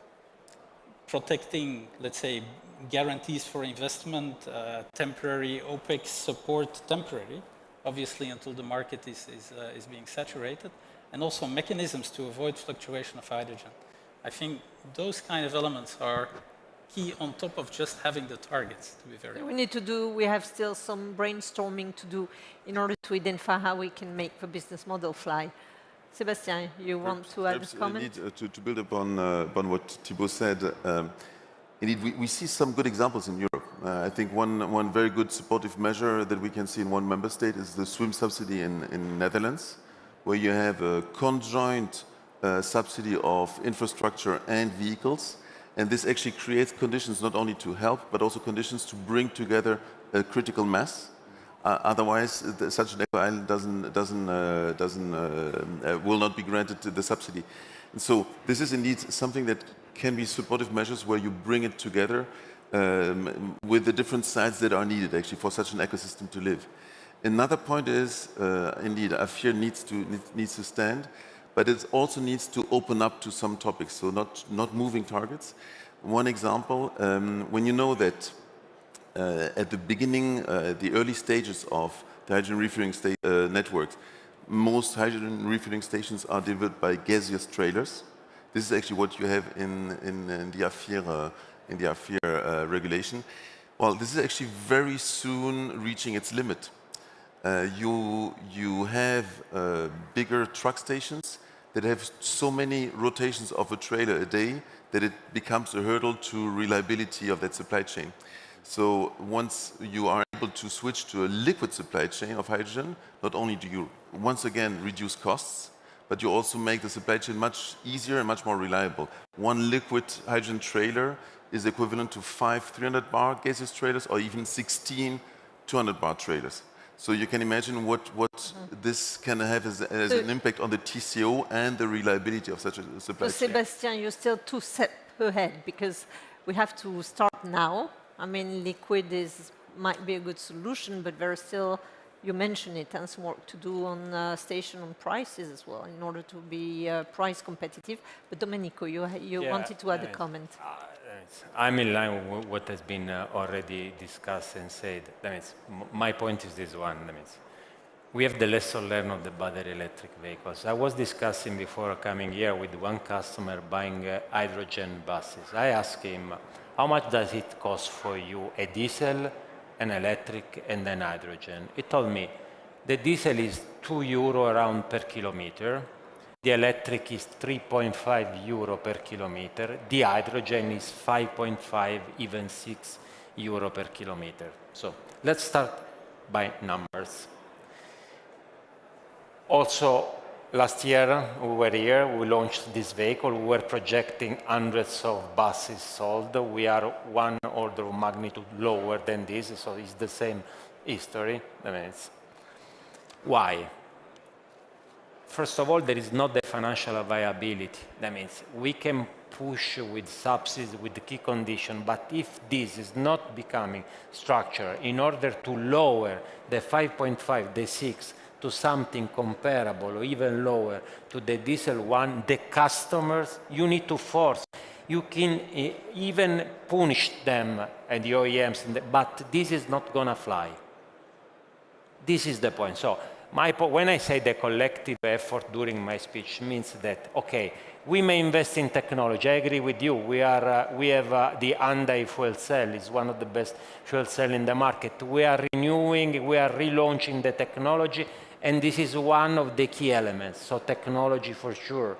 Protecting, let's say, guarantees for investment, temporary OPEX support, temporary, obviously until the market is being saturated, and also mechanisms to avoid fluctuation of hydrogen. I think those kind of elements are key on top of just having the targets, to be very honest. We have still some brainstorming to do in order to identify how we can make the business model fly. Sébastien, you want to add a comment? Indeed, to build upon what Thibault said, indeed, we see some good examples in Europe. I think one very good supportive measure that we can see in one member state is the swim subsidy in Netherlands, where you have a conjoint subsidy of infrastructure and vehicles. And this actually creates conditions not only to help, but also conditions to bring together a critical mass. Otherwise, such an eco-island will not be granted the subsidy. And so this is indeed something that can be supportive measures where you bring it together with the different sides that are needed actually for such an ecosystem to live. Another point is, indeed, AFIR needs to stand, but it also needs to open up to some topics, so not moving targets. One example, when you know that at the beginning, the early stages of the hydrogen refueling networks, most hydrogen refueling stations are delivered by gaseous trailers. This is actually what you have in the AFIR regulation. Well, this is actually very soon reaching its limit. You have bigger truck stations that have so many rotations of a trailer a day that it becomes a hurdle to reliability of that supply chain. So once you are able to switch to a liquid supply chain of hydrogen, not only do you once again reduce costs, but you also make the supply chain much easier and much more reliable. One liquid hydrogen trailer is equivalent to 5 300-bar gaseous trailers or even 16 200-bar trailers. So you can imagine what this can have as an impact on the TCO and the reliability of such a supply chain. Sébastien, you're still 2 steps ahead because we have to start now. I mean, liquid might be a good solution, but there are still, you mentioned it, and some work to do on station on prices as well in order to be price competitive. But Domenico, you wanted to add a comment. I'm in line with what has been already discussed and said. That means my point is this one. That means we have the lesson learned of the battery electric vehicles. I was discussing before coming here with one customer buying hydrogen buses. I asked him, how much does it cost for you, a diesel, an electric, and then hydrogen? He told me, the diesel is €2 around per kilometer, the electric is 3.5 euro per kilometer, the hydrogen is 5.5, even 6 euro per kilometer. So let's start by numbers. Also, last year we were here, we launched this vehicle, we were projecting hundreds of buses sold. We are one order of magnitude lower than this, so it's the same history. I mean, why? First of all, there is not the financial viability. That means we can push with subsidies, with the key condition, but if this is not becoming structured in order to lower the 5.5, the 6, to something comparable or even lower to the diesel one, the customers, you need to force. You can even punish them and the OEMs, but this is not going to fly. This is the point. So when I say the collective effort during my speech means that, okay, we may invest in technology. I agree with you. We have the Hyundai fuel cell. It's one of the best fuel cell in the market. We are renewing, we are relaunching the technology, and this is one of the key elements. So technology for sure.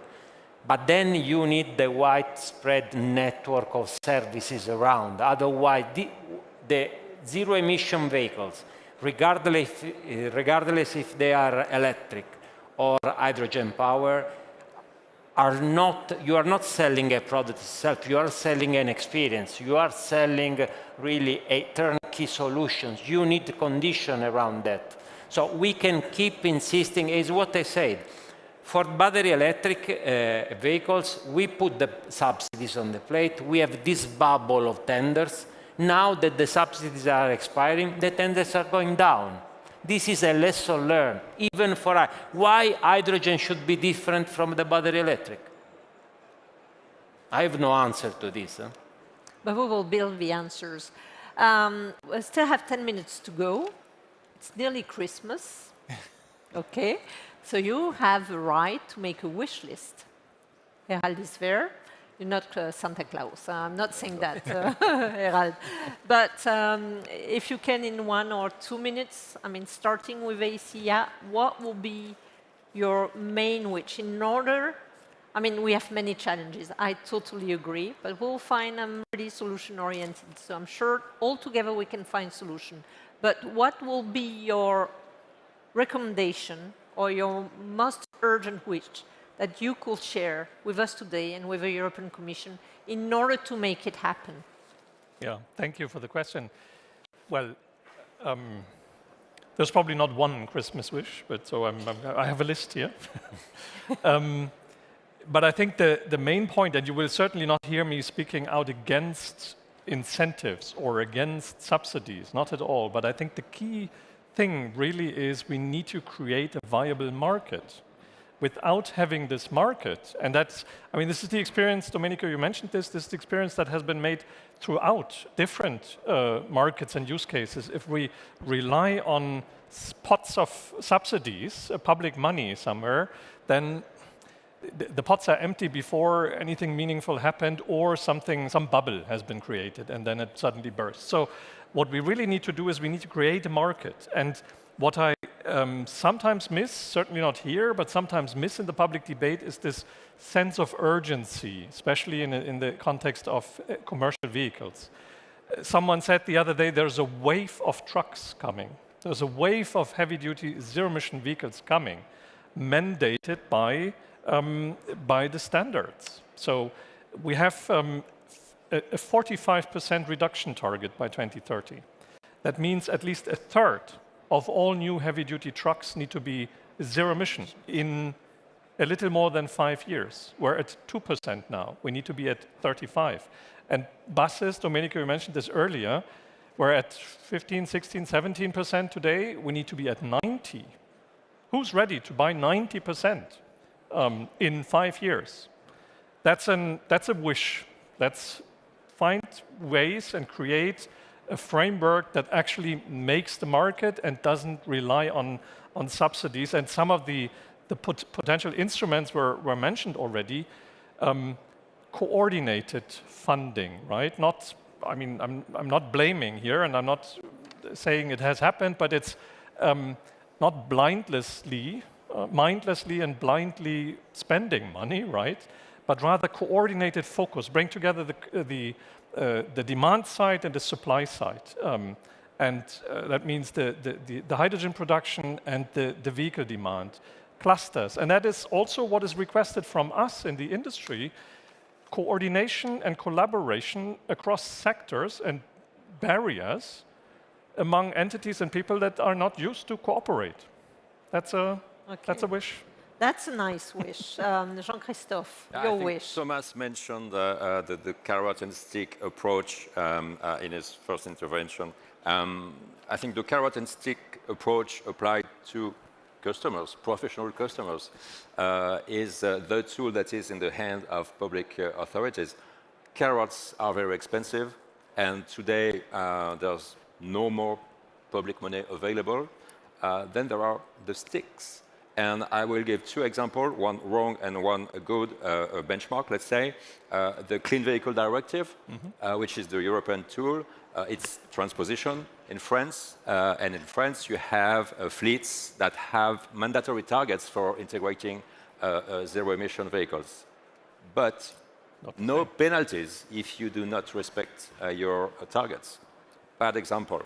But then you need the widespread network of services around. Otherwise, the zero-emission vehicles, regardless if they are electric or hydrogen power, you are not selling a product itself, you are selling an experience, you are selling really a turnkey solutions. You need condition around that. So we can keep insisting, is what I said. For battery electric vehicles, we put the subsidies on the plate, we have this bubble of tenders. Now that the subsidies are expiring, the tenders are going down. This is a lesson learned, even for us. Why hydrogen should be different from the battery electric? I have no answer to this. Huh? But we will build the answers. We still have 10 minutes to go. It's nearly Christmas. Okay, so you have the right to make a wish list. Herald is there. You're not Santa Claus. I'm not saying that, Herald. But if you can, in 1 or 2 minutes, I mean, starting with ACEA, what will be your main wish in order? I mean, we have many challenges. I totally agree, but we'll find them really solution-oriented. So I'm sure all together we can find solution. But what will be your recommendation or your most urgent wish that you could share with us today and with the European Commission in order to make it happen? Yeah, thank you for the question. Well, there's probably not one Christmas wish, but so I have a list here. But I think the main point, and you will certainly not hear me speaking out against incentives or against subsidies, not at all, but I think the key thing really is we need to create a viable market. Without having this market, and that's, I mean, this is the experience, Domenico, you mentioned this is the experience that has been made throughout different markets and use cases. If we rely on pots of subsidies, public money somewhere, then the pots are empty before anything meaningful happened or some bubble has been created and then it suddenly bursts. So what we really need to do is we need to create a market. And what I sometimes miss, certainly not here, but sometimes miss in the public debate is this sense of urgency, especially in the context of commercial vehicles. Someone said the other day there's a wave of trucks coming. There's a wave of heavy-duty zero-emission vehicles coming, mandated by the standards. So we have a 45% reduction target by 2030. That means at least a third of all new heavy-duty trucks need to be zero emission in a little more than 5 years. We're at 2% now. We need to be at 35. And buses, Domenico, you mentioned this earlier, we're at 15, 16, 17% today. We need to be at 90. Who's ready to buy 90% in 5 years? That's a wish. Let's find ways and create a framework that actually makes the market and doesn't rely on subsidies. And some of the potential instruments were mentioned already. Coordinated funding, right? Not I mean, I'm not blaming here, and I'm not saying it has happened, but it's not mindlessly and blindly spending money, right? But rather coordinated focus, bring together the demand side and the supply side. And that means the hydrogen production and the vehicle demand clusters. And that is also what is requested from us in the industry, coordination and collaboration across sectors and barriers among entities and people that are not used to cooperate. That's a wish. That's a nice wish. Jan-Christoph, your wish. Thomas mentioned the carrot and stick approach in his first intervention. I think the carrot and stick approach applied to customers, professional customers, is the tool that is in the hand of public authorities. Carrots are very expensive, and today there's no more public money available. Then there are the sticks. And I will give two examples, one wrong and one good benchmark, let's say. The Clean Vehicle Directive, which is the European tool, its transposition in France. And in France, you have fleets that have mandatory targets for integrating zero-emission vehicles. But no penalties if you do not respect your targets. Bad example.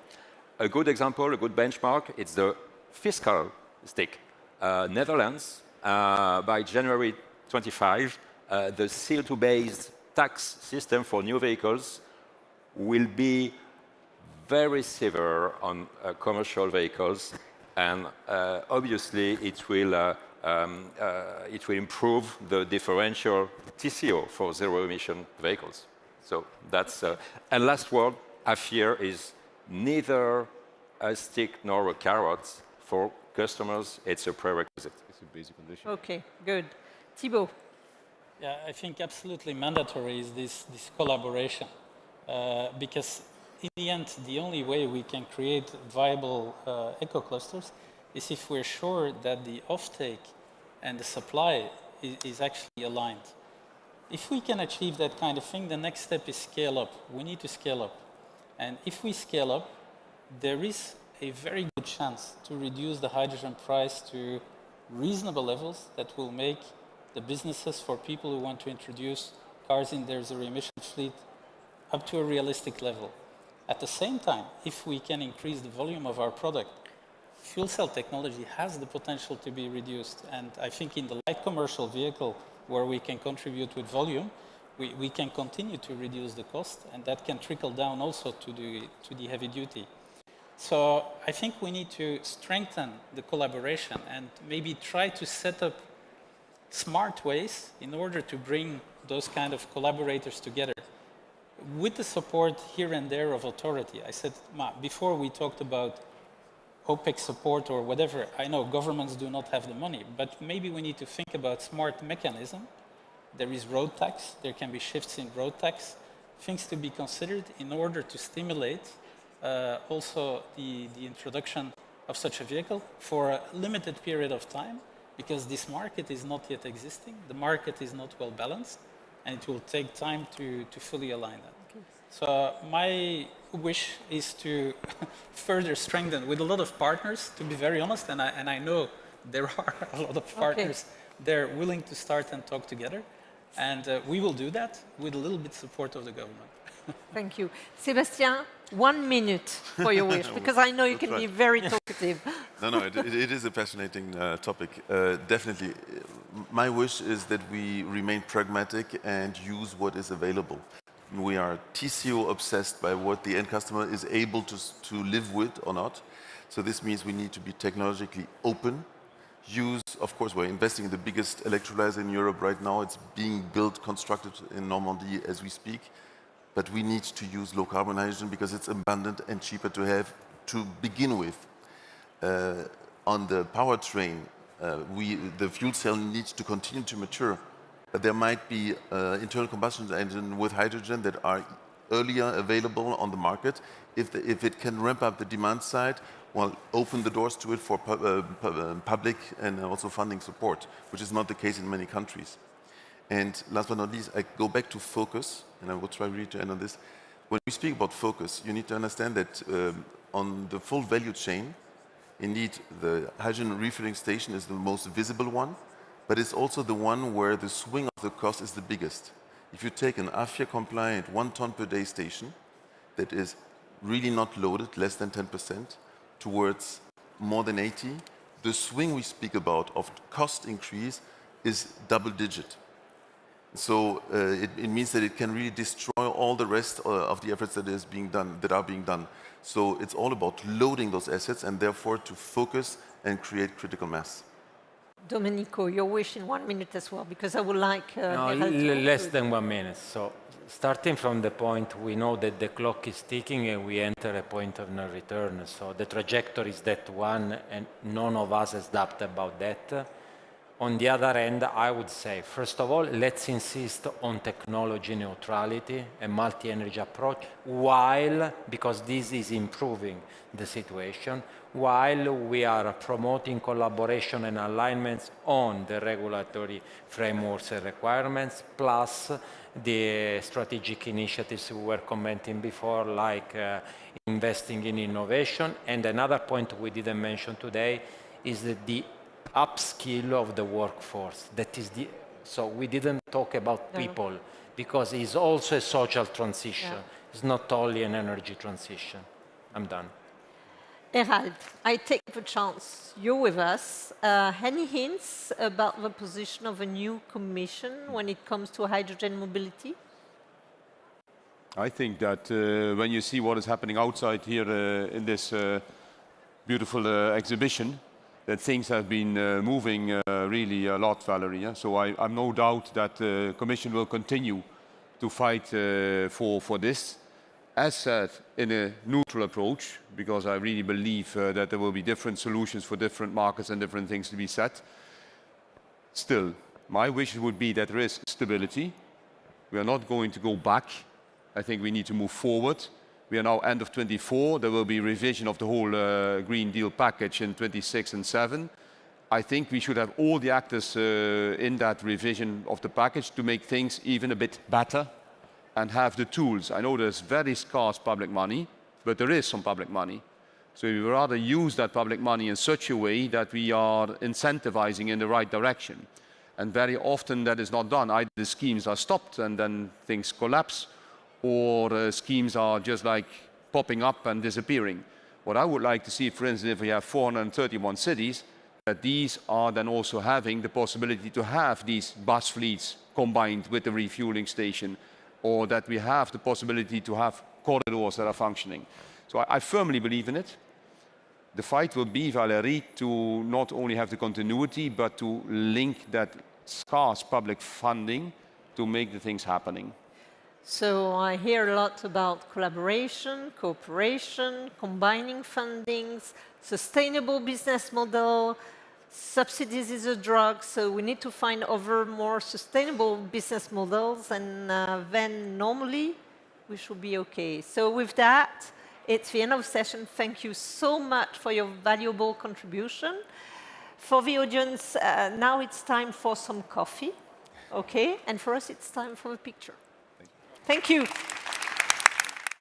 A good example, a good benchmark, it's the fiscal stick. Netherlands, by January 25, the CO2-based tax system for new vehicles will be very severe on commercial vehicles, and obviously it will improve the differential TCO for zero-emission vehicles. So that's and last word, AFIR is neither a stick nor a carrot for customers. It's a prerequisite. It's a basic condition. Okay, good. Thibaut. Yeah, I think absolutely mandatory is this collaboration, because in the end, the only way we can create viable eco-clusters is if we're sure that the offtake and the supply is actually aligned. If we can achieve that kind of thing, the next step is scale up. We need to scale up. And if we scale up, there is a very good chance to reduce the hydrogen price to reasonable levels that will make the businesses for people who want to introduce cars in their zero-emission fleet up to a realistic level. At the same time, if we can increase the volume of our product, fuel cell technology has the potential to be reduced. And I think in the light commercial vehicle, where we can contribute with volume, we can continue to reduce the cost, and that can trickle down also to the heavy duty. So I think we need to strengthen the collaboration and maybe try to set up smart ways in order to bring those kind of collaborators together with the support here and there of authority. I said, before we talked about OPEC support or whatever, I know governments do not have the money, but maybe we need to think about smart mechanism. There is road tax, there can be shifts in road tax, things to be considered in order to stimulate also the introduction of such a vehicle for a limited period of time, because this market is not yet existing, the market is not well balanced, and it will take time to fully align that. Okay. So my wish is to further strengthen with a lot of partners, to be very honest, and I know there are a lot of partners there willing to start and talk together, and we will do that with a little bit support of the government. Thank you. Sébastien, 1 minute for your wish, because I know you can be very talkative. No, it is a fascinating topic. Definitely, my wish is that we remain pragmatic and use what is available. We are TCO obsessed by what the end customer is able to live with or not. So this means we need to be technologically open. Of course, we're investing in the biggest electrolyzer in Europe right now. It's being built, constructed in Normandy as we speak. But we need to use low carbon hydrogen because it's abundant and cheaper to have to begin with. On the powertrain, the fuel cell needs to continue to mature. But there might be internal combustion engines with hydrogen that are earlier available on the market. If it can ramp up the demand side, well, open the doors to it for public and also funding support, which is not the case in many countries. And last but not least, I go back to focus, and I will try really to end on this. when we speak about focus, you need to understand that on the full value chain, indeed, the hydrogen refueling station is the most visible one, but it's also the one where the swing of the cost is the biggest. If you take an AFIR compliant 1 ton per day station that is really not loaded, less than 10%, towards more than 80, the swing we speak about of cost increase is double digit. So it means that it can really destroy all the rest of the efforts that are being done. So it's all about loading those assets and therefore to focus and create critical mass. Domenico, your wish in 1 minute as well, because I would like... No, less than 1 minute. So starting from the point we know that the clock is ticking and we enter a point of no return. So the trajectory is that one, and none of us has doubt about that. On the other hand, I would say, first of all, let's insist on technology neutrality and multi-energy approach, because this is improving the situation, while we are promoting collaboration and alignments on the regulatory frameworks and requirements, plus the strategic initiatives we were commenting before, like investing in innovation. And another point we didn't mention today is that the upskill of the workforce. That is so we didn't talk about people, because it's also a social transition. It's not only an energy transition. I'm done. Herald, I take the chance you're with us. Any hints about the position of a new commission when it comes to hydrogen mobility? I think that when you see what is happening outside here in this beautiful exhibition, that things have been moving really a lot, Valerie. Yeah? So I've no doubt that the Commission will continue to fight for this. As said, in a neutral approach, because I really believe that there will be different solutions for different markets and different things to be set. Still, my wish would be that there is stability. We are not going to go back. I think we need to move forward. We are now end of 24. There will be revision of the whole Green Deal package in 26 and 7. I think we should have all the actors in that revision of the package to make things even a bit better and have the tools. I know there's very scarce public money, but there is some public money. So we would rather use that public money in such a way that we are incentivizing in the right direction. And very often that is not done. Either the schemes are stopped and then things collapse, or schemes are just like popping up and disappearing. What I would like to see, for instance, if we have 431 cities, that these are then also having the possibility to have these bus fleets combined with the refueling station, or that we have the possibility to have corridors that are functioning. So I firmly believe in it. The fight will be, Valerie, to not only have the continuity, but to link that scarce public funding to make the things happening. So I hear a lot about collaboration, cooperation, combining fundings, sustainable business model. Subsidies is a drug, so we need to find other more sustainable business models, and then normally we should be okay. So with that, it's the end of the session. Thank you so much for your valuable contribution. For the audience, now it's time for some coffee, okay? And for us, it's time for a picture. Thank you.